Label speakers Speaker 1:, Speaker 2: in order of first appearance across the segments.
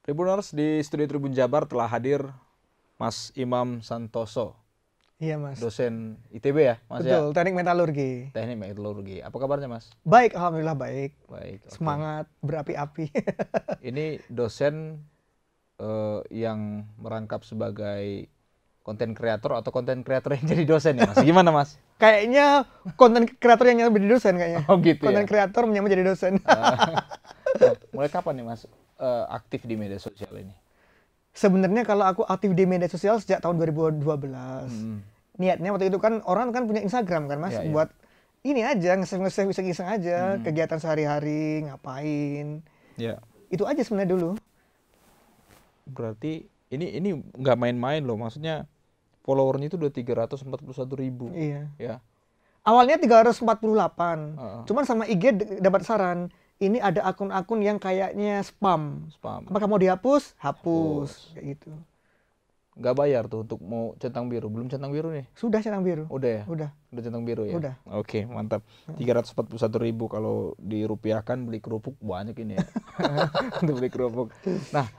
Speaker 1: Tribuners, di Studio Tribun Jabar telah hadir Mas Imam Santoso,
Speaker 2: Iya Mas.
Speaker 1: dosen ITB ya, Mas ya?
Speaker 2: Betul, teknik metalurgi.
Speaker 1: Teknik metalurgi. Apa kabarnya, Mas?
Speaker 2: Baik, alhamdulillah baik.
Speaker 1: Baik. Oke.
Speaker 2: Semangat berapi-api.
Speaker 1: Ini dosen yang merangkap sebagai konten kreator atau konten kreator yang jadi dosen ya, Mas? Gimana, Mas?
Speaker 2: Kayaknya konten kreator yang nyampe jadi dosen kayaknya.
Speaker 1: Oh gitu
Speaker 2: Konten
Speaker 1: ya.
Speaker 2: kreator menyampe jadi dosen.
Speaker 1: Mulai kapan nih, Mas, aktif di media sosial ini?
Speaker 2: Sebenarnya kalau aku aktif di media sosial sejak tahun 2012. Niatnya waktu itu kan orang kan punya Instagram kan Mas,
Speaker 1: Ya, ya.
Speaker 2: buat ini aja nge-save iseng-iseng aja, kegiatan sehari-hari, ngapain.
Speaker 1: Ya.
Speaker 2: Itu aja sebenarnya dulu.
Speaker 1: Berarti ini nggak main-main loh, maksudnya followernya itu udah 341.000.
Speaker 2: Iya.
Speaker 1: Ya.
Speaker 2: Awalnya 348. Cuman sama IG dapat saran, ini ada akun-akun yang kayaknya spam. Apakah mau dihapus? Hapus. Kayak gitu.
Speaker 1: Nggak bayar tuh untuk mau centang biru. Belum centang biru nih?
Speaker 2: Sudah centang biru.
Speaker 1: Udah ya?
Speaker 2: Udah.
Speaker 1: Udah centang biru ya?
Speaker 2: Udah.
Speaker 1: Oke, mantap. 341.000 kalau dirupiahkan beli kerupuk banyak ini ya. Untuk beli kerupuk. Nah,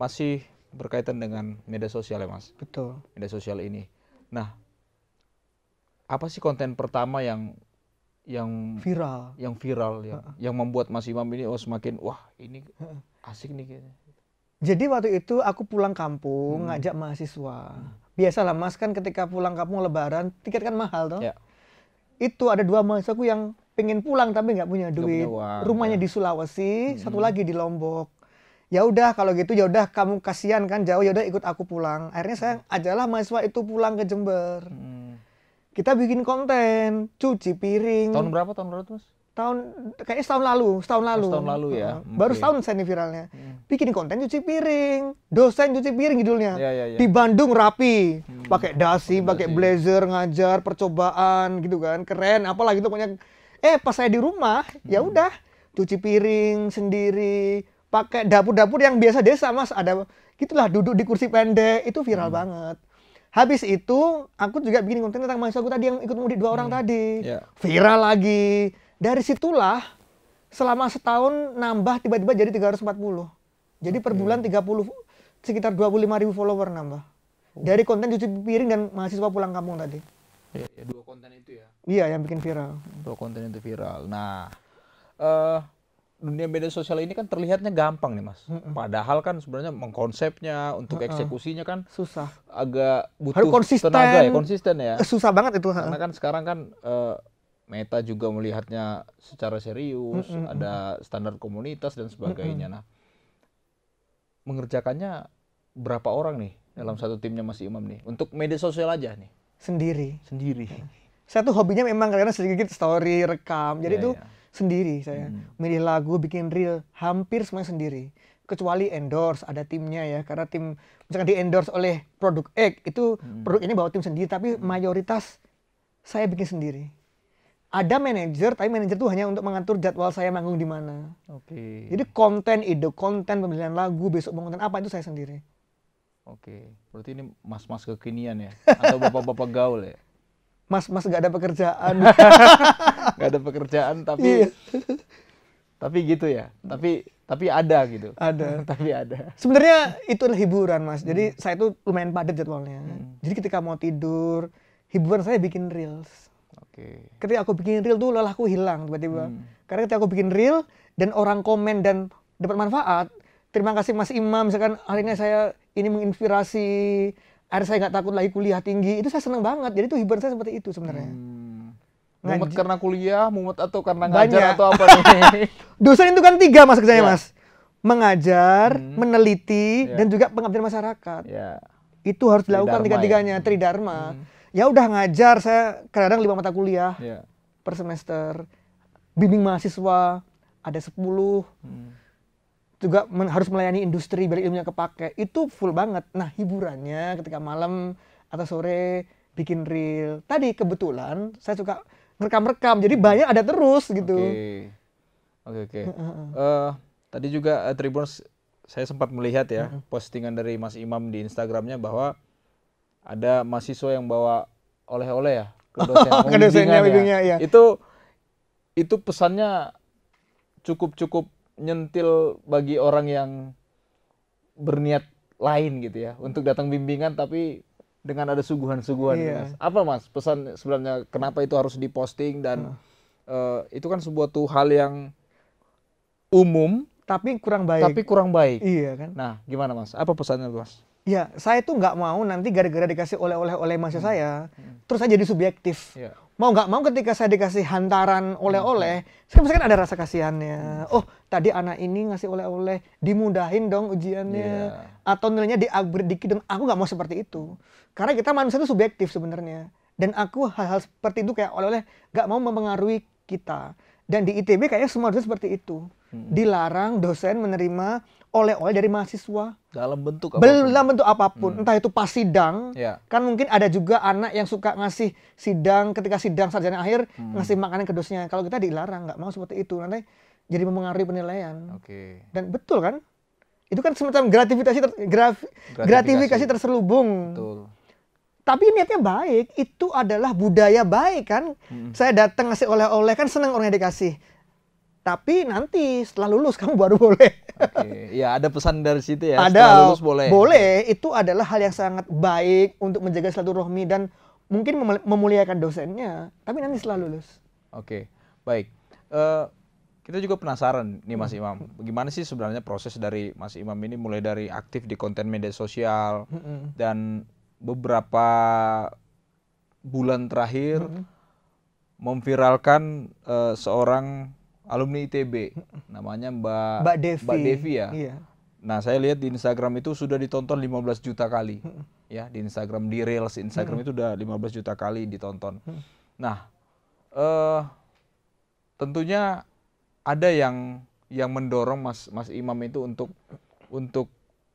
Speaker 1: masih berkaitan dengan media sosial ya, Mas?
Speaker 2: Betul.
Speaker 1: Media sosial ini. Nah, apa sih konten pertama yang
Speaker 2: Viral.
Speaker 1: ya, yang membuat Mas Imam ini semakin wah ini asik nih kayaknya.
Speaker 2: Jadi waktu itu aku pulang kampung ngajak mahasiswa. Biasalah Mas kan ketika pulang kampung lebaran tiket kan mahal toh.
Speaker 1: Ya.
Speaker 2: Itu ada 2 mahasiswaku yang pengen pulang tapi nggak punya duit.
Speaker 1: punya uang,
Speaker 2: Rumahnya di Sulawesi, satu lagi di Lombok. Ya udah kalau gitu ya udah kamu kasihan kan jauh, ya udah ikut aku pulang. Akhirnya saya ajalah mahasiswa itu pulang ke Jember. Kita bikin konten, cuci piring.
Speaker 1: Tahun berapa tuh, Mas?
Speaker 2: Kayaknya setahun lalu.
Speaker 1: Setahun lalu ya.
Speaker 2: Baru setahun saya nih viralnya. Bikin konten cuci piring, dosen cuci piring judulnya.
Speaker 1: Ya.
Speaker 2: Di Bandung rapi, pakai dasi, pakai blazer, ngajar, percobaan gitu kan, keren. Apalagi itu pokoknya. Pas saya di rumah, ya udah cuci piring sendiri, pakai dapur-dapur yang biasa desa Mas, ada gitulah duduk di kursi pendek, itu viral banget. Habis itu aku juga bikin konten tentang mahasiswaku tadi yang ikut mudik 2 orang tadi.
Speaker 1: Ya.
Speaker 2: Viral lagi. Dari situlah selama setahun nambah tiba-tiba jadi 340. Jadi per bulan 30 sekitar 25.000 follower nambah. Dari konten cuci piring dan mahasiswa pulang kampung tadi.
Speaker 1: Ya, 2 konten itu ya.
Speaker 2: Iya, yang bikin viral.
Speaker 1: 2 konten itu viral. Nah, dunia media sosial ini kan terlihatnya gampang nih, Mas. Padahal kan sebenarnya mengkonsepnya, untuk eksekusinya kan
Speaker 2: Susah.
Speaker 1: agak butuh
Speaker 2: Harus konsisten.
Speaker 1: tenaga ya, konsisten ya.
Speaker 2: Susah banget itu.
Speaker 1: Karena kan sekarang kan Meta juga melihatnya secara serius, ada standar komunitas dan sebagainya. Nah, mengerjakannya berapa orang nih dalam satu timnya Mas Imam nih? Untuk media sosial aja nih.
Speaker 2: Sendiri.
Speaker 1: Sendiri.
Speaker 2: Saya tuh hobinya memang kadang sedikit story, rekam. Jadi itu sendiri saya. Milih lagu, bikin reel, hampir semuanya sendiri. Kecuali endorse, ada timnya ya. Karena tim, misalkan di endorse oleh produk X, itu produk ini bawa tim sendiri. Tapi mayoritas saya bikin sendiri. Ada manajer, tapi manajer itu hanya untuk mengatur jadwal saya manggung di mana.
Speaker 1: Oke.
Speaker 2: Jadi konten, ide konten, pemilihan lagu, besok mau konten apa, itu saya sendiri.
Speaker 1: Oke. Berarti ini mas-mas kekinian ya? Atau bapak-bapak gaul ya?
Speaker 2: Mas gak ada pekerjaan.
Speaker 1: Gak ada pekerjaan tapi
Speaker 2: Iya.
Speaker 1: tapi gitu ya. Tapi ada gitu.
Speaker 2: Ada.
Speaker 1: Tapi ada.
Speaker 2: Sebenarnya itu adalah hiburan Mas. Jadi saya itu lumayan padat jadwalnya. Jadi ketika mau tidur, hiburan saya bikin reels.
Speaker 1: Oke.
Speaker 2: Ketika aku bikin reel tuh lelahku hilang tiba-tiba. Karena ketika aku bikin reel dan orang komen dan dapat manfaat, terima kasih Mas Imam, misalkan hari ini saya ini menginspirasi, akhirnya saya nggak takut lagi kuliah tinggi, itu saya seneng banget. Jadi itu hiburan saya seperti itu sebenarnya.
Speaker 1: Mumet karena kuliah, mumet atau karena
Speaker 2: Banyak.
Speaker 1: ngajar atau apa nih?
Speaker 2: Dosen itu kan 3 Mas kerjanya
Speaker 1: Ya.
Speaker 2: Mas. Mengajar, meneliti, dan juga pengabdian masyarakat.
Speaker 1: Ya.
Speaker 2: Itu harus dilakukan
Speaker 1: Tridharma
Speaker 2: tiga-tiganya, tridharma. Ya udah ngajar, saya kadang 5 mata kuliah
Speaker 1: Ya.
Speaker 2: per semester. Bimbing mahasiswa, ada 10. Juga harus melayani industri, biar ilmunya kepake. Itu full banget. Nah, hiburannya ketika malam atau sore bikin reel. Tadi kebetulan saya suka ngerekam-rekam, jadi banyak ada terus gitu.
Speaker 1: Oke. Tadi juga Tribuners, saya sempat melihat ya postingan dari Mas Imam di Instagramnya bahwa ada mahasiswa yang bawa oleh-oleh ya ke dosen.
Speaker 2: Ke dosennya, bimbingnya, ya.
Speaker 1: Itu pesannya cukup nyentil bagi orang yang berniat lain gitu ya untuk datang bimbingan tapi dengan ada suguhan-suguhan.
Speaker 2: Iya.
Speaker 1: Mas. Apa Mas pesan sebenarnya kenapa itu harus diposting dan itu kan sebuah hal yang umum
Speaker 2: Tapi kurang baik.
Speaker 1: kurang baik.
Speaker 2: Iya kan?
Speaker 1: Nah, gimana Mas? Apa pesannya Mas?
Speaker 2: Ya, saya tuh nggak mau nanti gara-gara dikasih oleh-oleh oleh mahasiswa saya, terus saya jadi subjektif.
Speaker 1: Iya.
Speaker 2: Mau nggak mau ketika saya dikasih hantaran oleh-oleh, saya pasti kan ada rasa kasihannya. Oh, tadi anak ini ngasih oleh-oleh, dimudahin dong ujiannya, atau nilainya di-upgrade dikit dong. Aku nggak mau seperti itu. Karena kita manusia itu subjektif sebenarnya. Dan aku hal-hal seperti itu kayak oleh-oleh nggak mau mempengaruhi kita. Dan di ITB kayaknya semua dosen seperti itu. Dilarang dosen menerima oleh-oleh dari mahasiswa.
Speaker 1: Dalam bentuk apapun.
Speaker 2: Dalam bentuk apapun, entah itu pas sidang,
Speaker 1: Ya.
Speaker 2: kan mungkin ada juga anak yang suka ngasih sidang, ketika sidang sarjana akhir, ngasih makanan ke dosnya. Kalau kita dilarang, nggak mau seperti itu, nanti jadi mempengaruhi penilaian.
Speaker 1: Oke.
Speaker 2: Dan betul kan? Itu kan semacam gratifikasi terselubung.
Speaker 1: Betul.
Speaker 2: Tapi niatnya baik, itu adalah budaya baik kan. Saya datang ngasih oleh-oleh, kan senang orangnya dikasih. Tapi nanti setelah lulus kamu baru boleh.
Speaker 1: Oke. Ya, ada pesan dari situ ya.
Speaker 2: Ada,
Speaker 1: Setelah lulus boleh.
Speaker 2: Boleh, itu adalah hal yang sangat baik untuk menjaga silaturahmi dan mungkin memuliakan dosennya. Tapi nanti setelah lulus.
Speaker 1: Oke, baik. Kita juga penasaran nih Mas Imam, bagaimana sih sebenarnya proses dari Mas Imam ini mulai dari aktif di konten media sosial dan beberapa bulan terakhir memviralkan seorang alumni ITB, namanya Mbak Devi ya.
Speaker 2: Iya.
Speaker 1: Nah, saya lihat di Instagram itu sudah ditonton 15 juta kali. Ya, di Instagram, di Reels Instagram itu udah 15 juta kali ditonton. Nah, tentunya ada yang mendorong Mas Imam itu untuk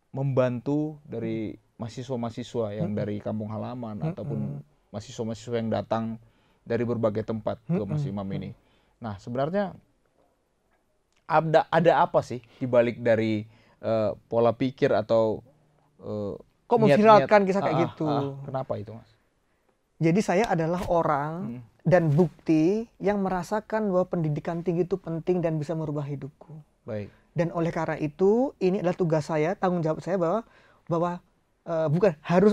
Speaker 1: membantu dari mahasiswa-mahasiswa yang dari kampung halaman ataupun mahasiswa-mahasiswa yang datang dari berbagai tempat ke Mas Imam ini. Nah, sebenarnya ada apa sih di balik dari pola pikir atau
Speaker 2: kok memviralkan kisah kayak gitu?
Speaker 1: Kenapa itu, Mas?
Speaker 2: Jadi saya adalah orang dan bukti yang merasakan bahwa pendidikan tinggi itu penting dan bisa merubah hidupku.
Speaker 1: Baik.
Speaker 2: Dan oleh karena itu, ini adalah tugas saya, tanggung jawab saya bahwa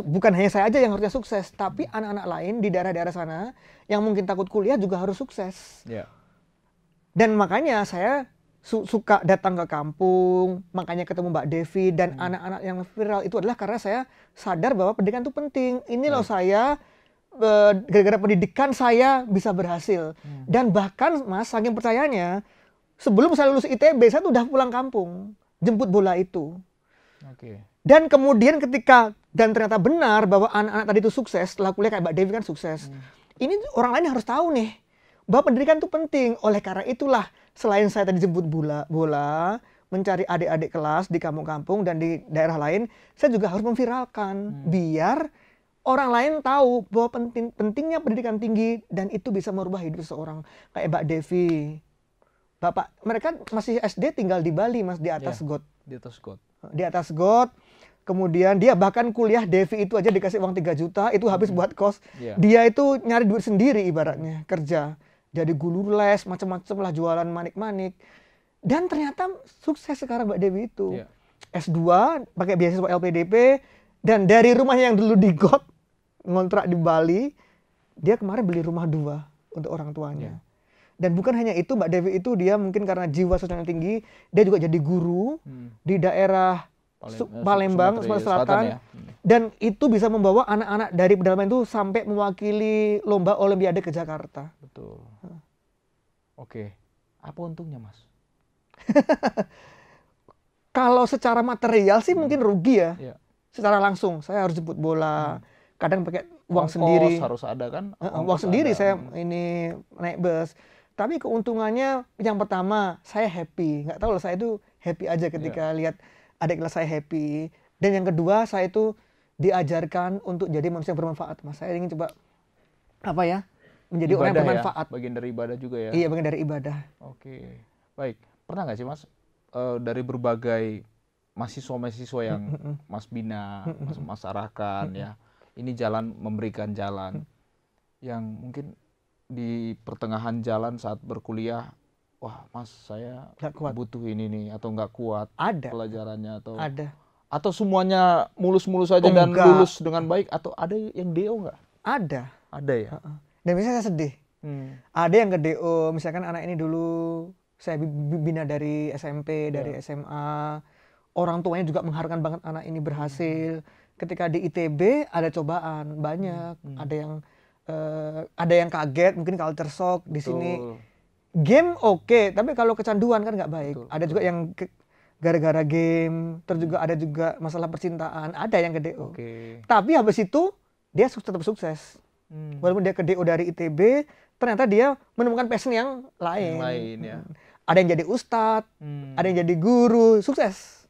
Speaker 2: bukan hanya saya aja yang harusnya sukses, tapi anak-anak lain di daerah-daerah sana yang mungkin takut kuliah juga harus sukses.
Speaker 1: Yeah.
Speaker 2: Dan makanya saya suka datang ke kampung, makanya ketemu Mbak Devi dan anak-anak yang viral itu adalah karena saya sadar bahwa pendidikan itu penting. Ini loh saya gara-gara pendidikan saya bisa berhasil. Dan bahkan Mas, saking percayanya, sebelum saya lulus ITB, saya tuh udah pulang kampung, jemput bola itu.
Speaker 1: Oke.
Speaker 2: Dan kemudian dan ternyata benar bahwa anak-anak tadi itu sukses, setelah kuliah kayak Mbak Devi kan sukses. Ini orang lain harus tahu nih, bahwa pendidikan itu penting. Oleh karena itulah, selain saya tadi jemput bola, mencari adik-adik kelas di kampung-kampung dan di daerah lain, saya juga harus memviralkan, biar orang lain tahu bahwa pentingnya pendidikan tinggi dan itu bisa merubah hidup seseorang. Kayak Mbak Devi. Bapak, mereka masih SD tinggal di Bali, Mas, di atas got.
Speaker 1: Di atas got.
Speaker 2: Di atas got. Kemudian dia bahkan kuliah, Devi itu aja dikasih uang 3 juta, itu habis buat kos. Dia itu nyari duit sendiri ibaratnya, kerja. Jadi guru les, macam-macam lah, jualan manik-manik. Dan ternyata sukses sekarang Mbak Devi itu. S2, pakai beasiswa LPDP, dan dari rumahnya yang dulu di got, ngontrak di Bali, dia kemarin beli rumah 2 untuk orang tuanya. Dan bukan hanya itu, Mbak Devi itu dia mungkin karena jiwa sosialnya tinggi, dia juga jadi guru di daerah Palembang, Sumatera Selatan. Ya. Dan itu bisa membawa anak-anak dari pedalaman itu sampai mewakili lomba Olimpiade ke Jakarta.
Speaker 1: Betul. Oke. Apa untungnya, Mas?
Speaker 2: Kalau secara material sih mungkin rugi ya. Secara langsung, saya harus jemput bola. Kadang pakai uang sendiri.
Speaker 1: Harus ada kan?
Speaker 2: Uang sendiri ada. Saya ini naik bus. Tapi keuntungannya yang pertama, saya happy. Nggak tahu lah, saya itu happy aja ketika lihat adik kelas saya happy. Dan yang kedua, saya itu diajarkan untuk jadi manusia yang bermanfaat. Mas, saya ingin coba menjadi
Speaker 1: ibadah,
Speaker 2: orang yang bermanfaat.
Speaker 1: Ya? Bagian dari ibadah juga ya?
Speaker 2: Iya, bagian dari ibadah.
Speaker 1: Oke, baik. Pernah nggak sih Mas, dari berbagai mahasiswa-mahasiswa yang Mas bina, Mas arahkan ya, ini memberikan jalan yang mungkin di pertengahan jalan saat berkuliah wah Mas saya
Speaker 2: Nggak kuat.
Speaker 1: butuh ini nih atau nggak kuat
Speaker 2: Ada.
Speaker 1: pelajarannya
Speaker 2: Ada.
Speaker 1: atau semuanya mulus-mulus saja
Speaker 2: Oh,
Speaker 1: dan
Speaker 2: enggak.
Speaker 1: lulus dengan baik atau ada yang DO nggak?
Speaker 2: Ada.
Speaker 1: Ada ya.
Speaker 2: Dan biasanya saya sedih. Ada yang ke DO, misalkan anak ini dulu saya bina dari SMP, dari SMA. Orang tuanya juga mengharapkan banget anak ini berhasil. Ketika di ITB ada cobaan banyak, ada yang kaget, mungkin culture shock di sini. Game oke, tapi kalau kecanduan kan nggak baik.
Speaker 1: Betul,
Speaker 2: Ada juga yang gara-gara game, terus juga ada juga masalah percintaan, ada yang ke DO. Tapi habis itu dia tetap sukses. Walaupun dia ke DO dari ITB, ternyata dia menemukan passion yang lain.
Speaker 1: Ya.
Speaker 2: Ada yang jadi ustadz, ada yang jadi guru, sukses.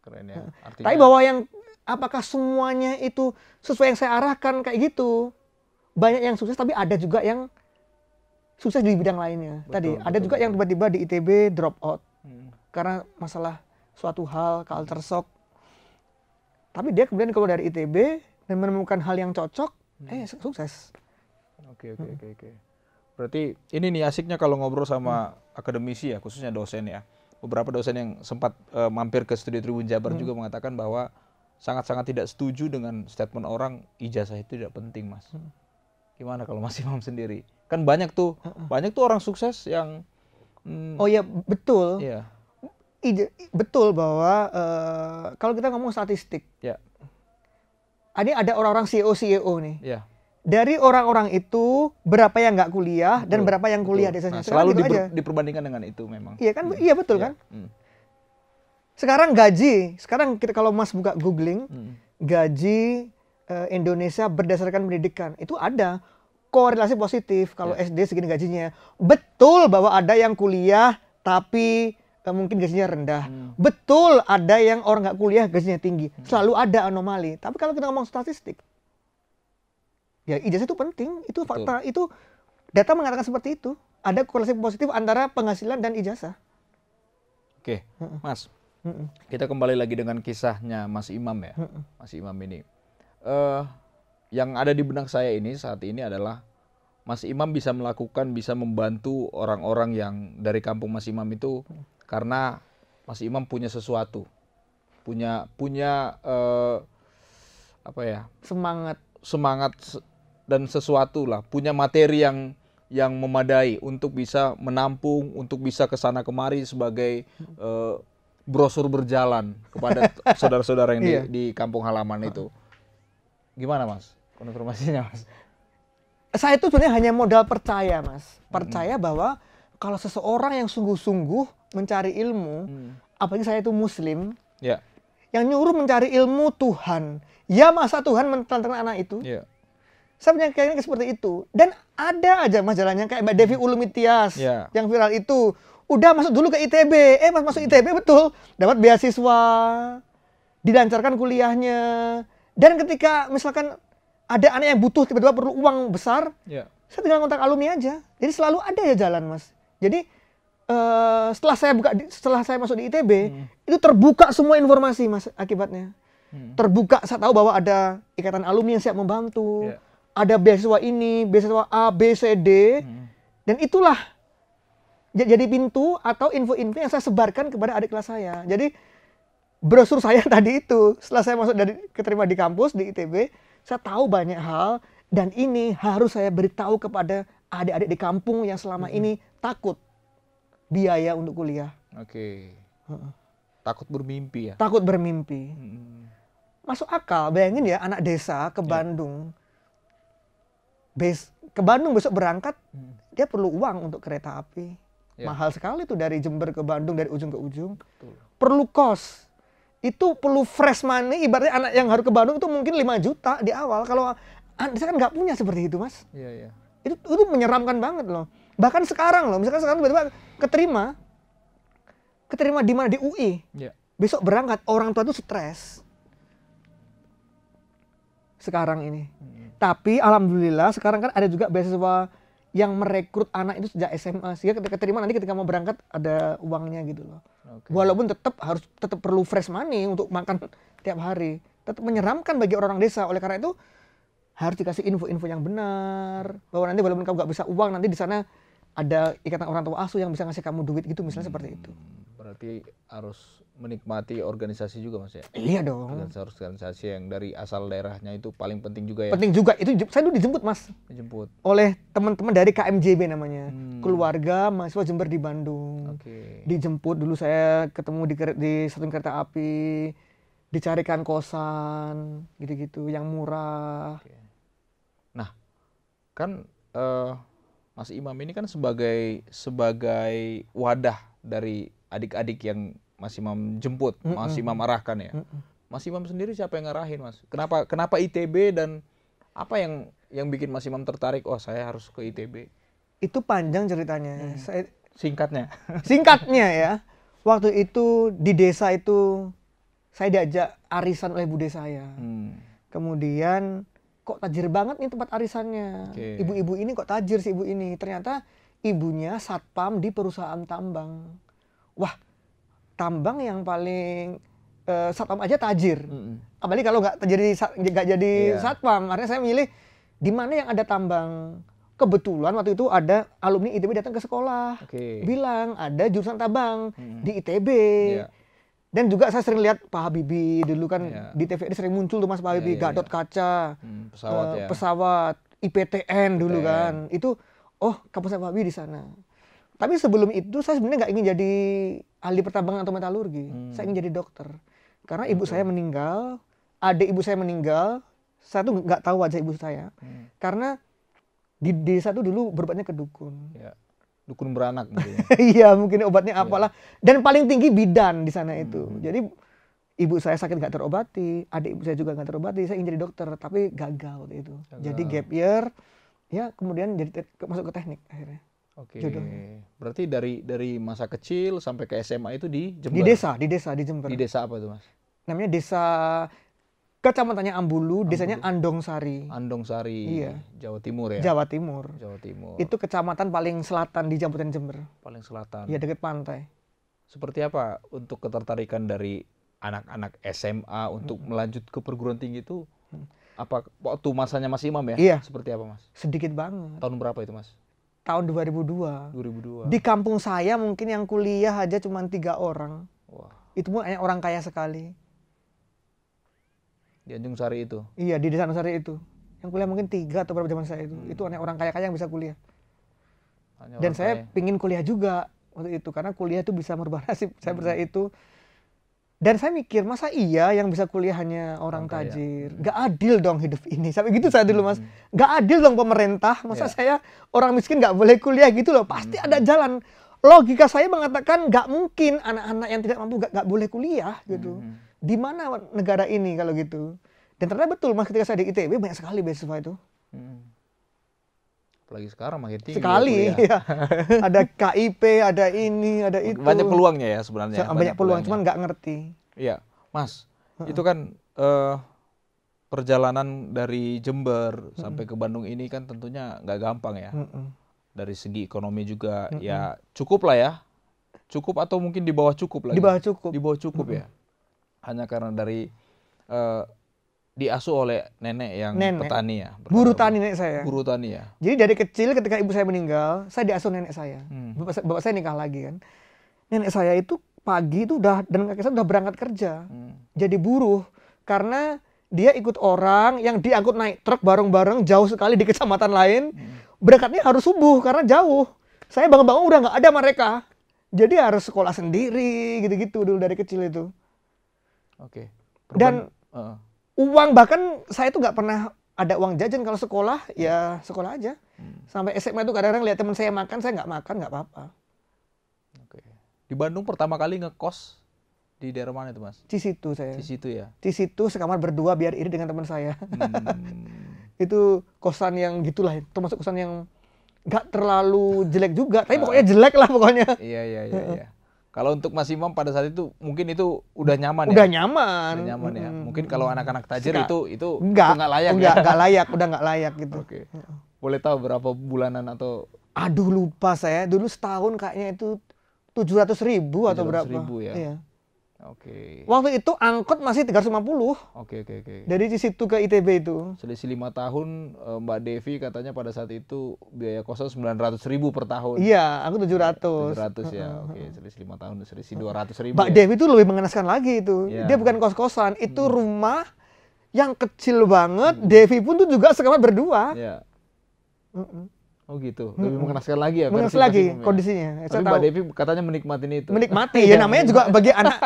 Speaker 1: Keren ya. Artinya...
Speaker 2: Tapi bahwa yang apakah semuanya itu sesuai yang saya arahkan kayak gitu? Banyak yang sukses, tapi ada juga yang sukses di bidang lainnya. Ada juga yang tiba-tiba di ITB drop out karena masalah suatu hal, culture shock. Tapi dia kemudian keluar dari ITB dan menemukan hal yang cocok, sukses.
Speaker 1: Oke. Berarti ini nih asiknya kalau ngobrol sama akademisi ya, khususnya dosen ya. Beberapa dosen yang sempat mampir ke Studio Tribun Jabar juga mengatakan bahwa sangat-sangat tidak setuju dengan statement orang ijazah itu tidak penting, Mas. Gimana kalau Mas Imam sendiri? Kan banyak tuh orang sukses yang
Speaker 2: oh iya, betul.
Speaker 1: Iya.
Speaker 2: Betul bahwa kalau kita ngomong statistik, ini ada orang-orang CEO nih.
Speaker 1: Iya.
Speaker 2: Dari orang-orang itu berapa yang nggak kuliah dan berapa yang kuliah desanya.
Speaker 1: Nah, selalu gitu diperbandingkan dengan itu memang.
Speaker 2: Iya kan? Iya betul kan? Sekarang gaji, kalau Mas buka googling, gaji Indonesia berdasarkan pendidikan itu ada korelasi positif. Kalau SD segini gajinya, betul bahwa ada yang kuliah tapi mungkin gajinya rendah. Betul ada yang orang nggak kuliah gajinya tinggi. Selalu ada anomali. Tapi kalau kita ngomong statistik, ya ijazah itu penting, itu fakta, itu data mengatakan seperti itu. Ada korelasi positif antara penghasilan dan ijazah.
Speaker 1: Oke, Mas, kita kembali lagi dengan kisahnya Mas Imam ya. Mas Imam ini, yang ada di benak saya ini saat ini adalah Mas Imam bisa membantu orang-orang yang dari kampung Mas Imam itu karena Mas Imam punya sesuatu, punya apa ya? Semangat dan sesuatu lah, punya materi yang memadai untuk bisa menampung, untuk bisa kesana kemari sebagai brosur berjalan kepada saudara-saudara yang di kampung halaman itu. Gimana Mas? Konfirmasinya Mas?
Speaker 2: Saya itu sebenarnya hanya modal percaya Mas. Percaya bahwa kalau seseorang yang sungguh-sungguh mencari ilmu, apalagi saya itu Muslim, yang nyuruh mencari ilmu Tuhan, ya masa Tuhan menantang anak itu? Saya punya keyakinan seperti itu. Dan ada aja majalahnya kayak Mbak Devi Ulumitias yang viral itu. Udah masuk dulu ke ITB. Pas masuk ITB betul. Dapat beasiswa. Dilancarkan kuliahnya. Dan ketika misalkan ada anak yang butuh tiba-tiba perlu uang besar. Saya tinggal kontak alumni aja. Jadi selalu ada ya jalan Mas. Jadi setelah saya masuk di ITB. Itu terbuka semua informasi Mas akibatnya. Terbuka, saya tahu bahwa ada ikatan alumni yang siap membantu. Ada beasiswa ini, beasiswa A, B, C, D. Dan itulah jadi pintu atau info-info yang saya sebarkan kepada adik kelas saya. Jadi brosur saya tadi itu, setelah saya masuk keterima di kampus, di ITB, saya tahu banyak hal. Dan ini harus saya beritahu kepada adik-adik di kampung yang selama ini takut biaya untuk kuliah.
Speaker 1: Takut bermimpi ya?
Speaker 2: Takut bermimpi. Masuk akal, bayangin ya anak desa ke Bandung. Ke Bandung besok berangkat, dia perlu uang untuk kereta api. Mahal sekali tuh dari Jember ke Bandung, dari ujung ke ujung. Perlu kos. Itu perlu fresh money, ibaratnya anak yang harus ke Bandung itu mungkin 5 juta di awal. Kalau saya kan nggak punya seperti itu Mas. Itu menyeramkan banget loh. Bahkan sekarang loh, misalkan sekarang tiba-tiba keterima di mana, di UI. Besok berangkat, orang tua itu stres. Sekarang ini. Tapi alhamdulillah sekarang kan ada juga beasiswa yang merekrut anak itu sejak SMA. Sehingga ketika mau berangkat ada uangnya gitu loh. Walaupun tetap perlu fresh money untuk makan tiap hari. Tetap menyeramkan bagi orang desa. Oleh karena itu harus dikasih info-info yang benar. Bahwa nanti walaupun kamu nggak bisa uang, nanti di sana ada ikatan orang tua asuh yang bisa ngasih kamu duit gitu misalnya seperti itu.
Speaker 1: Berarti harus menikmati organisasi juga Mas ya?
Speaker 2: Iya dong.
Speaker 1: Organisasi yang dari asal daerahnya itu paling penting juga ya?
Speaker 2: Penting juga, itu saya dulu dijemput Mas.
Speaker 1: Dijemput?
Speaker 2: Oleh teman-teman dari KMJB namanya, keluarga mahasiswa Jember di Bandung. Dijemput, dulu saya ketemu di stasiun kereta api, dicarikan kosan, gitu-gitu, yang murah.
Speaker 1: Nah, kan Mas Imam ini kan sebagai wadah dari adik-adik yang Mas Imam jemput, Mas Imam arahkan ya. Mas Imam sendiri siapa yang ngarahin Mas? Kenapa ITB dan apa yang bikin Mas Imam tertarik? Oh saya harus ke ITB.
Speaker 2: Itu panjang ceritanya.
Speaker 1: Singkatnya.
Speaker 2: Singkatnya ya. Waktu itu di desa itu saya diajak arisan oleh bude saya. Kemudian kok tajir banget nih tempat arisannya. Ibu-ibu ini kok tajir si ibu ini. Ternyata ibunya satpam di perusahaan tambang. Wah, tambang yang paling satpam aja tajir. Apalagi kalau nggak jadi satpam. Artinya saya milih di mana yang ada tambang. Kebetulan waktu itu ada alumni ITB datang ke sekolah. Bilang ada jurusan tambang di ITB. Dan juga saya sering lihat Pak Habibie dulu kan di TVRI sering muncul tuh Mas Pak Habibie, Gatot Kaca, pesawat, IPTN dulu kan. Itu kampusnya Pak Habibie di sana. Tapi sebelum itu saya sebenarnya nggak ingin jadi ahli pertambangan atau metalurgi. Saya ingin jadi dokter. Karena ibu saya meninggal, adik ibu saya meninggal, saya tuh nggak tahu wajah ibu saya. Karena di desa tuh dulu berobatnya ke dukun.
Speaker 1: Dukun beranak mungkin.
Speaker 2: Iya, mungkin obatnya apalah. Dan paling tinggi bidan di sana itu. Jadi ibu saya sakit nggak terobati, adik ibu saya juga nggak terobati. Saya ingin jadi dokter, tapi gagal waktu itu. Jadi gap year, ya kemudian masuk ke teknik akhirnya. Jodohnya.
Speaker 1: Berarti dari masa kecil sampai ke SMA itu di Jember?
Speaker 2: Di desa di Jember.
Speaker 1: Di desa apa tuh Mas?
Speaker 2: Namanya desa, kecamatannya Ambulu, desanya Andongsari.
Speaker 1: Andongsari,
Speaker 2: iya.
Speaker 1: Jawa Timur ya?
Speaker 2: Jawa Timur. Itu kecamatan paling selatan di Kabupaten Jember.
Speaker 1: Paling selatan?
Speaker 2: Iya, dekat pantai.
Speaker 1: Seperti apa untuk ketertarikan dari anak-anak SMA untuk melanjut ke perguruan tinggi itu? Apa waktu masanya Mas Imam ya?
Speaker 2: Iya.
Speaker 1: Seperti apa Mas?
Speaker 2: Sedikit banget.
Speaker 1: Tahun berapa itu Mas?
Speaker 2: Tahun 2002. Di kampung saya mungkin yang kuliah aja cuma 3 orang.
Speaker 1: Wah.
Speaker 2: Itu pun hanya orang kaya sekali.
Speaker 1: Di Anjung Sari itu?
Speaker 2: Iya, di desa Anjung Sari itu. Yang kuliah mungkin 3 atau berapa zaman saya itu. Itu hanya orang kaya-kaya yang bisa kuliah. Dan saya pingin kuliah juga waktu itu. Karena kuliah itu bisa merubah nasib. Saya percaya itu. Dan saya mikir, masa iya yang bisa kuliah hanya orang tajir? Gak adil dong hidup ini. Sampai gitu saya dulu Mas. Gak adil dong pemerintah. Masa saya orang miskin gak boleh kuliah gitu loh. Pasti ada jalan. Logika saya mengatakan gak mungkin anak-anak yang tidak mampu gak boleh kuliah gitu. Di mana negara ini kalau gitu? Dan ternyata betul Mas, ketika saya di ITB banyak sekali beasiswa itu.
Speaker 1: Apalagi sekarang makin tinggi.
Speaker 2: Sekali, ya. Ada KIP, ada ini, ada itu.
Speaker 1: Banyak peluangnya ya sebenarnya.
Speaker 2: Banyak peluang, cuman nggak ngerti.
Speaker 1: Iya, Mas. Itu kan perjalanan dari Jember sampai ke Bandung ini kan tentunya nggak gampang ya. Dari segi ekonomi juga ya cukup lah ya. Cukup atau mungkin di bawah cukup lagi.
Speaker 2: Di bawah cukup.
Speaker 1: Di bawah cukup ya. Hanya karena dari diasuh oleh nenek yang petani ya.
Speaker 2: Buru tani nenek saya.
Speaker 1: Buru tani ya.
Speaker 2: Jadi dari kecil ketika ibu saya meninggal, saya diasuh nenek saya. Bapak saya nikah lagi kan. Nenek saya itu pagi itu dan kakek saya udah berangkat kerja. Jadi buruh karena dia ikut orang yang diangkut naik truk bareng-bareng jauh sekali di kecamatan lain. Berangkatnya harus subuh karena jauh. Saya bangun-bangun udah nggak ada mereka. Jadi harus sekolah sendiri gitu-gitu dulu dari kecil itu.
Speaker 1: Oke.
Speaker 2: Dan uang bahkan saya tuh nggak pernah ada uang jajan kalau sekolah ya sekolah aja. Sampai SMA tuh kadang-kadang lihat teman saya makan, saya nggak makan nggak apa-apa.
Speaker 1: Oke. Di Bandung pertama kali ngekos di daerah mana itu Mas?
Speaker 2: Cisitu saya.
Speaker 1: Cisitu ya.
Speaker 2: Cisitu sekamar berdua biar iri dengan teman saya. Itu kosan yang gitulah, termasuk kosan yang nggak terlalu jelek juga, tapi pokoknya jelek lah pokoknya.
Speaker 1: Iya. Kalau untuk Mas Imam pada saat itu mungkin itu udah nyaman
Speaker 2: udah
Speaker 1: ya?
Speaker 2: Nyaman.
Speaker 1: Udah nyaman ya. Mungkin kalau anak-anak tajir itu
Speaker 2: nggak
Speaker 1: layak
Speaker 2: ya?
Speaker 1: Nggak
Speaker 2: layak, udah nggak layak gitu.
Speaker 1: Oke. Boleh tahu berapa bulanan atau?
Speaker 2: Aduh lupa saya. Dulu setahun kayaknya itu 700.000 atau berapa?
Speaker 1: 700.000 ya.
Speaker 2: Iya.
Speaker 1: Oke.
Speaker 2: Waktu itu angkot masih 350.
Speaker 1: Oke.
Speaker 2: Dari situ ke ITB itu.
Speaker 1: Selisih 5 tahun, Mbak Devi katanya pada saat itu biaya kosnya 900.000 per tahun.
Speaker 2: Iya, aku 700.
Speaker 1: 700 ya, oke. Selisih 5 tahun, selisih 200.000
Speaker 2: Mbak
Speaker 1: ya.
Speaker 2: Devi itu lebih mengenaskan lagi itu.
Speaker 1: Iya.
Speaker 2: Dia bukan kos-kosan, itu rumah yang kecil banget. Devi pun tuh juga sekamar berdua.
Speaker 1: Iya. Oh gitu, lebih mengenaskan lagi ya?
Speaker 2: Mengenaskan lagi kondisinya.
Speaker 1: Tapi Mbak Devi katanya menikmati itu.
Speaker 2: Menikmati, ya namanya juga bagi anak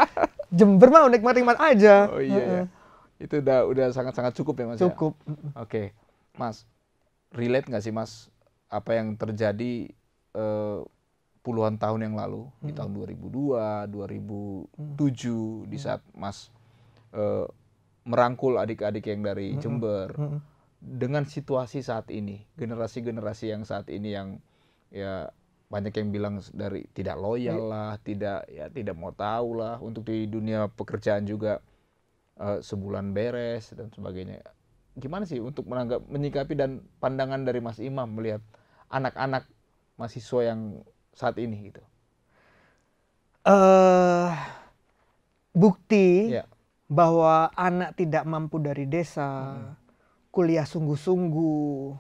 Speaker 2: Jember mah menikmati aja.
Speaker 1: Oh iya ya. Itu udah sangat-sangat cukup ya Mas ya?
Speaker 2: Cukup.
Speaker 1: Oke. Mas, relate nggak sih Mas apa yang terjadi puluhan tahun yang lalu di tahun 2002, 2007 di saat Mas merangkul adik-adik yang dari Jember dengan situasi saat ini, generasi-generasi yang saat ini yang ya banyak yang bilang dari tidak loyal lah, tidak mau tahu lah, untuk di dunia pekerjaan juga sebulan beres dan sebagainya. Gimana sih untuk menyikapi dan pandangan dari Mas Imam melihat anak-anak mahasiswa yang saat ini gitu?
Speaker 2: Bukti bahwa anak tidak mampu dari desa, kuliah sungguh-sungguh,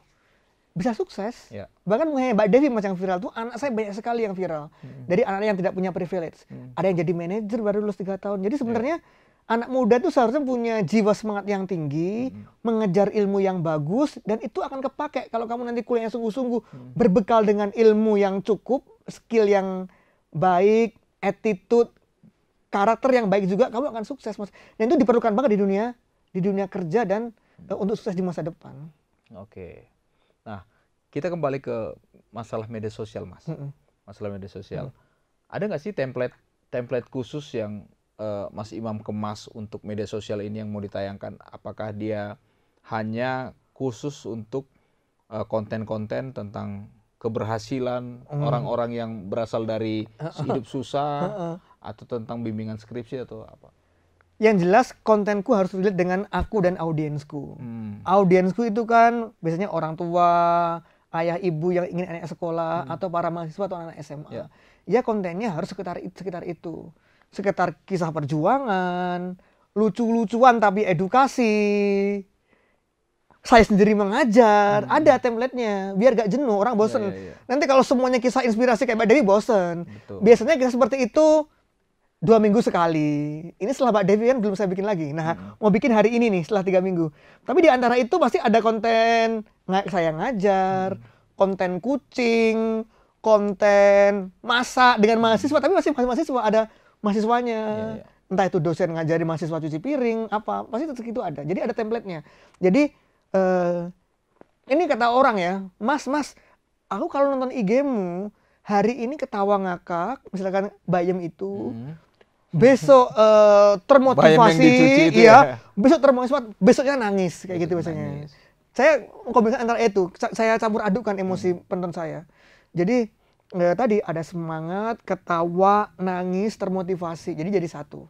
Speaker 2: bisa sukses. Bahkan Mbak Devi macam viral tuh, anak saya banyak sekali yang viral. Dari anak yang tidak punya privilege. Ada yang jadi manajer baru lulus 3 tahun. Jadi sebenarnya anak muda tuh seharusnya punya jiwa semangat yang tinggi, mengejar ilmu yang bagus, dan itu akan kepake kalau kamu nanti kuliahnya sungguh-sungguh, berbekal dengan ilmu yang cukup, skill yang baik, attitude, karakter yang baik juga, kamu akan sukses, Mas. Dan itu diperlukan banget di dunia kerja dan untuk sukses di masa depan.
Speaker 1: Oke. Nah, kita kembali ke masalah media sosial, Mas. Masalah media sosial. Ada nggak sih template khusus yang Mas Imam kemas untuk media sosial ini yang mau ditayangkan? Apakah dia hanya khusus untuk konten-konten tentang keberhasilan orang-orang yang berasal dari hidup susah, atau tentang bimbingan skripsi atau apa?
Speaker 2: Yang jelas kontenku harus relate dengan aku dan audiensku. Audiensku itu kan biasanya orang tua, ayah ibu yang ingin anak sekolah, atau para mahasiswa atau anak SMA. Ya kontennya harus sekitar itu. Sekitar kisah perjuangan, lucu-lucuan tapi edukasi. Saya sendiri mengajar, ada template-nya, biar gak jenuh, orang bosen. Nanti kalau semuanya kisah inspirasi kayak Mbak Devi bosen. Biasanya kisah seperti itu 2 minggu sekali. Ini setelah Mbak Devi kan belum saya bikin lagi. Nah, mau bikin hari ini nih setelah 3 minggu. Tapi di antara itu pasti ada konten saya ngajar, konten kucing, konten masak dengan mahasiswa. Tapi masih mahasiswa, ada mahasiswanya. Entah itu dosen ngajari mahasiswa cuci piring, apa. Pasti itu ada. Jadi ada template-nya. Jadi, ini kata orang ya, Mas, aku kalau nonton IG-mu, hari ini ketawa ngakak, misalkan Bayem itu, besok termotivasi, besok termotivasi, besoknya nangis, kayak gitu biasanya. Saya kombinasi antara itu, saya campur adukkan emosi penonton saya. Jadi tadi ada semangat, ketawa, nangis, termotivasi, jadi satu.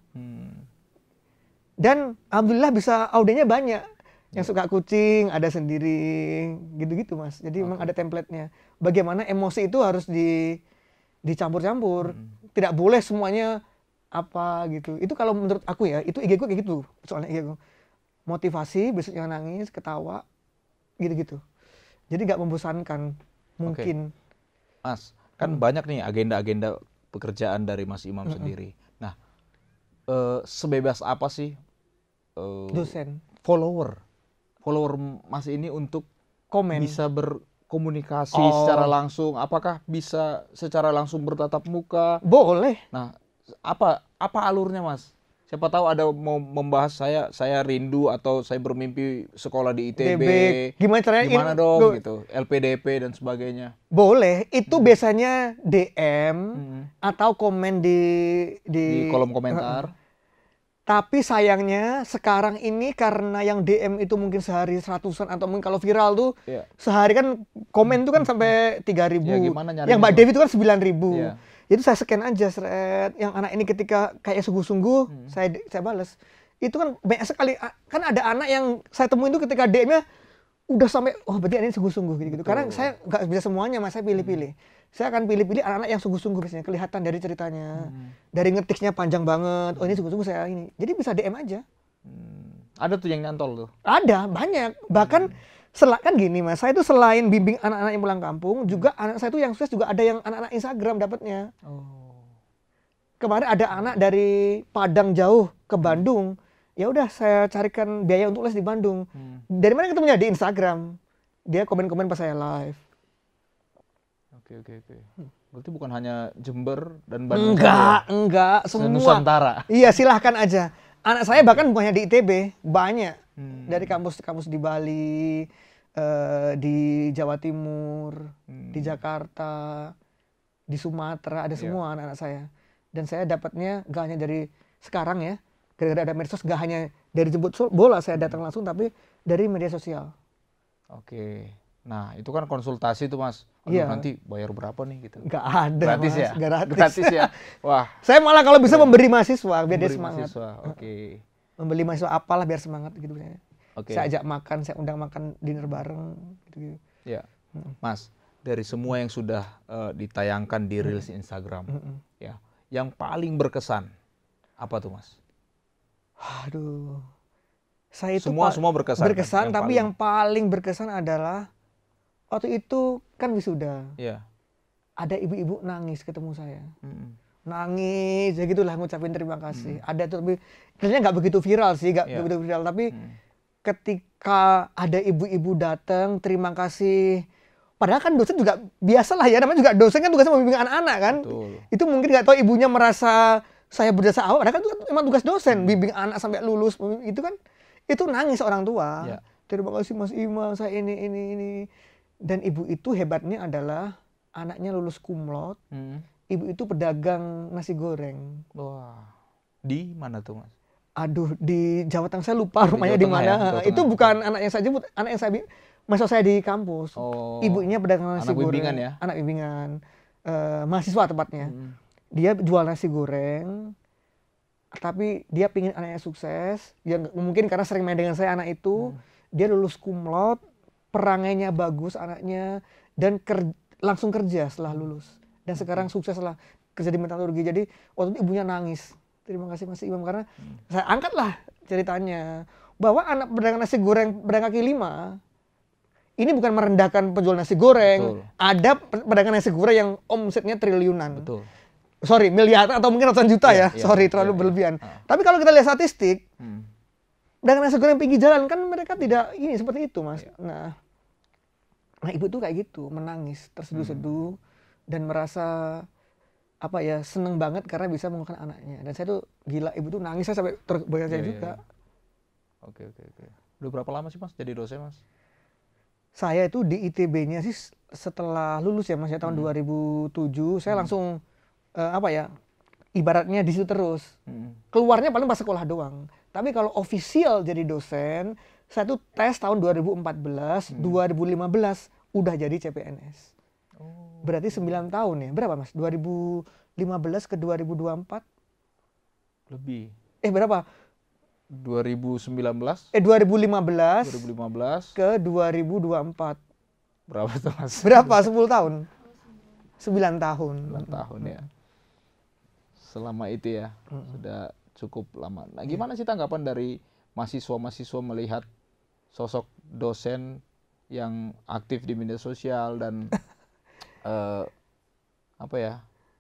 Speaker 2: Dan alhamdulillah bisa audienya banyak. Yang suka kucing ada sendiri, gitu-gitu Mas. Jadi memang ada template-nya. Bagaimana emosi itu harus dicampur-campur. Tidak boleh semuanya apa gitu. Itu kalau menurut aku ya, itu IG ku kayak gitu. Soalnya IG ku. Motivasi, besoknya nangis, ketawa, gitu-gitu. Jadi nggak membosankan mungkin.
Speaker 1: Mas, kan banyak nih agenda-agenda pekerjaan dari Mas Imam sendiri. Nah, sebebas apa sih
Speaker 2: dosen
Speaker 1: follower Mas ini untuk
Speaker 2: komen,
Speaker 1: bisa berkomunikasi secara langsung? Apakah bisa secara langsung bertatap muka?
Speaker 2: Boleh.
Speaker 1: Nah, apa alurnya Mas? Siapa tahu ada mau membahas saya rindu atau saya bermimpi sekolah di ITB. Gimana dong gitu, LPDP dan sebagainya.
Speaker 2: Boleh, itu biasanya DM atau komen di
Speaker 1: kolom komentar.
Speaker 2: Tapi sayangnya sekarang ini karena yang DM itu mungkin sehari 100-an atau mungkin kalau viral tuh sehari kan komen tuh kan sampai 3.000. Yang Mbak Devi itu kan 9.000. Jadi saya scan aja yang anak ini ketika kayak sungguh-sungguh saya balas. Itu kan banyak sekali, kan ada anak yang saya temuin itu ketika DM-nya udah sampai berarti ini sungguh-sungguh gitu. Karena saya nggak bisa semuanya Mas, saya pilih-pilih. Saya akan pilih-pilih anak-anak yang sungguh-sungguh biasanya, kelihatan dari ceritanya. Dari ngetiknya panjang banget. Oh ini sungguh-sungguh saya ini. Jadi bisa DM aja.
Speaker 1: Ada tuh yang nyantol tuh.
Speaker 2: Ada, banyak. Bahkan kan gini Mas, saya itu selain bimbing anak-anak yang pulang kampung, juga anak saya itu yang sukses juga ada yang anak-anak Instagram dapatnya. Kemarin ada anak dari Padang jauh ke Bandung. Ya udah saya carikan biaya untuk les di Bandung. Dari mana ketemunya? Di Instagram. Dia komen-komen pas saya live.
Speaker 1: Oke. Berarti bukan hanya Jember dan Bandung saja.
Speaker 2: Enggak, semua.
Speaker 1: Nusantara.
Speaker 2: Iya, silahkan aja. Anak saya bahkan bukannya di ITB, banyak. Dari kampus-kampus di Bali, di Jawa Timur, di Jakarta, di Sumatera, ada semua anak-anak saya. Dan saya dapatnya gak hanya dari sekarang ya, gara-gara ada medsos, gak hanya dari jemput bola saya datang langsung, tapi dari media sosial.
Speaker 1: Oke. Nah, itu kan konsultasi tuh Mas.
Speaker 2: Iya.
Speaker 1: Nanti bayar berapa nih gitu?
Speaker 2: Gak ada
Speaker 1: gratis
Speaker 2: Mas,
Speaker 1: ya?
Speaker 2: gratis
Speaker 1: ya? Wah.
Speaker 2: Saya malah kalau bisa memberi mahasiswa, biar dia semangat.
Speaker 1: Oke.
Speaker 2: Membeli mahasiswa apalah biar semangat gitu.
Speaker 1: Oke.
Speaker 2: Saya ajak makan, saya undang makan dinner bareng gitu.
Speaker 1: Ya. Mas, dari semua yang sudah ditayangkan di Reels Instagram, ya, yang paling berkesan apa tuh Mas?
Speaker 2: Aduh. Saya itu
Speaker 1: semua berkesan.
Speaker 2: Berkesan, kan? Tapi yang paling berkesan adalah waktu itu kan wisuda.
Speaker 1: Iya.
Speaker 2: Ada ibu-ibu nangis ketemu saya. Nangis, ya gitulah ngucapin terima kasih. Ada tuh, tapi kayaknya nggak begitu viral sih, begitu viral. Tapi ketika ada ibu-ibu datang, terima kasih. Padahal kan dosen juga biasalah ya, namanya juga dosen kan tugasnya membimbing anak-anak kan.
Speaker 1: Betul.
Speaker 2: Itu mungkin nggak tahu ibunya merasa saya berjasa awal, padahal kan itu memang tugas dosen, bimbing anak sampai lulus. Itu kan, itu nangis orang tua.
Speaker 1: Ya.
Speaker 2: Terima kasih Mas Imam, saya ini. Dan ibu itu hebatnya adalah anaknya lulus cum laude. Ibu itu pedagang nasi goreng.
Speaker 1: Wah. Di mana tuh Mas?
Speaker 2: Aduh, di Jawa Tengah, saya lupa rumahnya di mana. Ya? Itu bukan anak yang saya jemput, anak yang masuk saya di kampus. Ibunya pedagang nasi goreng.
Speaker 1: Bimbingan ya?
Speaker 2: Anak bimbingan. Mahasiswa tepatnya. Dia jual nasi goreng, tapi dia pingin anaknya sukses. Ya mungkin karena sering main dengan saya anak itu, dia lulus cum laude, perangainya bagus anaknya, dan langsung kerja setelah lulus. Dan sekarang sukses lah kerja di metalurgi. Jadi waktu itu ibunya nangis. Terima kasih Mas Imam, karena saya angkatlah ceritanya bahwa anak pedagang nasi goreng pedagang kaki lima ini bukan merendahkan penjual nasi goreng. Betul. Ada pedagang nasi goreng yang omsetnya triliunan.
Speaker 1: Betul.
Speaker 2: Sorry, miliar atau mungkin ratusan juta ya. Sorry, terlalu berlebihan. Tapi kalau kita lihat statistik, pedagang nasi goreng pinggir jalan kan mereka tidak ini seperti itu Mas. Nah ibu tuh kayak gitu, menangis, terseduh-seduh dan merasa seneng banget karena bisa menguatkan anaknya. Dan saya tuh gila, ibu tuh nangis, saya sampai terbayang saya juga.
Speaker 1: Oke. Udah berapa lama sih Mas jadi dosen Mas?
Speaker 2: Saya itu di ITB-nya sih setelah lulus ya Mas ya, tahun 2007 saya langsung ibaratnya di situ terus. Keluarnya paling pas sekolah doang. Tapi kalau official jadi dosen, saya tuh tes tahun 2014, 2015 udah jadi CPNS. Berarti 9 tahun ya. Berapa Mas? 2015 ke 2024?
Speaker 1: Lebih.
Speaker 2: Berapa?
Speaker 1: 2019?
Speaker 2: 2015 ke 2024.
Speaker 1: Berapa tuh Mas?
Speaker 2: Berapa? 10 tahun? 9 tahun.
Speaker 1: 9 tahun ya. Selama itu ya, sudah cukup lama. Nah, gimana sih tanggapan dari mahasiswa-mahasiswa melihat sosok dosen yang aktif di media sosial dan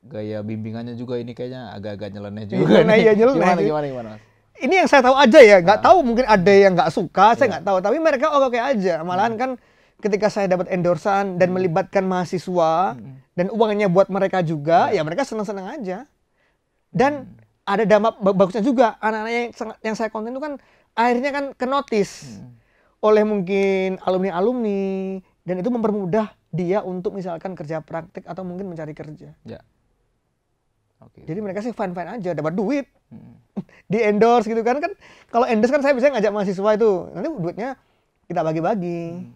Speaker 1: gaya bimbingannya juga ini kayaknya agak-agak nyeleneh juga. Gimana Mas?
Speaker 2: Ini yang saya tahu aja ya, nggak tahu mungkin ada yang nggak suka, saya nggak tahu. Tapi mereka oke aja. Malahan kan ketika saya dapat endorsan dan melibatkan mahasiswa dan uangnya buat mereka juga, ya mereka senang-senang aja. Dan ada dampak bagusnya juga, anak-anak yang saya konten itu kan akhirnya kan kenotis oleh mungkin alumni-alumni, dan itu mempermudah dia untuk misalkan kerja praktik atau mungkin mencari kerja.
Speaker 1: Ya. Oke.
Speaker 2: Jadi mereka sih fine-fine aja, dapat duit, di endorse gitu kan. Kalau endorse kan saya bisa ngajak mahasiswa itu, nanti duitnya kita bagi-bagi.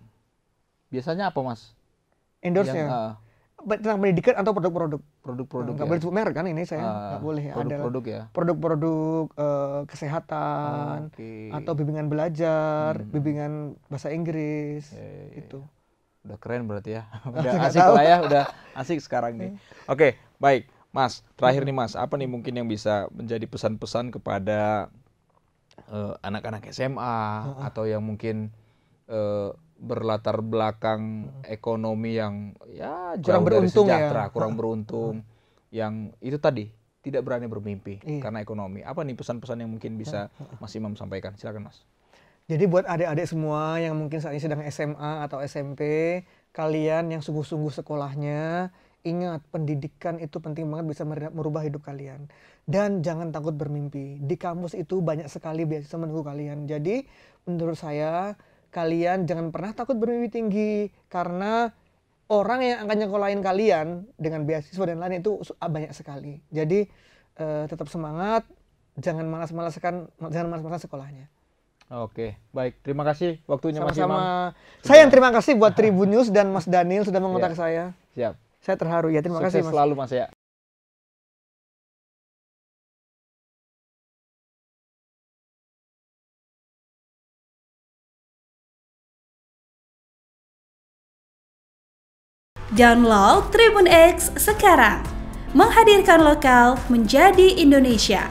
Speaker 1: Biasanya apa Mas?
Speaker 2: Endorse-nya? tentang pendidikan atau produk-produk.
Speaker 1: Produk-produk
Speaker 2: Nggak boleh sebut merek kan ini saya, nggak boleh.
Speaker 1: Produk-produk ya.
Speaker 2: Produk-produk kesehatan, atau bimbingan belajar, bimbingan bahasa Inggris, itu.
Speaker 1: Udah keren berarti ya. Udah asik lah ya, udah asik sekarang nih. Oke, baik. Mas, terakhir nih Mas, apa nih mungkin yang bisa menjadi pesan-pesan kepada anak-anak SMA atau yang mungkin berlatar belakang ekonomi yang ya jauh dari sejahtera, kurang beruntung, yang itu tadi tidak berani bermimpi karena ekonomi. Apa nih pesan-pesan yang mungkin bisa Mas Imam sampaikan? Silakan Mas.
Speaker 2: Jadi buat adik-adik semua yang mungkin saat ini sedang SMA atau SMP, kalian yang sungguh-sungguh sekolahnya, ingat pendidikan itu penting banget, bisa merubah hidup kalian. Dan jangan takut bermimpi. Di kampus itu banyak sekali beasiswa menunggu kalian. Jadi menurut saya kalian jangan pernah takut bermimpi tinggi, karena orang yang akan nyekolahin kalian dengan beasiswa dan lain itu banyak sekali. Jadi tetap semangat, jangan malas-malasan sekolahnya.
Speaker 1: Oke, baik. Terima kasih waktunya Mas Imam.
Speaker 2: Saya yang terima kasih buat Tribun News dan Mas Daniel sudah mengontak saya.
Speaker 1: Siap.
Speaker 2: Saya terharu ya, terima kasih Mas.
Speaker 1: Sukses selalu Mas ya.
Speaker 3: Download Tribun X sekarang, menghadirkan lokal menjadi Indonesia.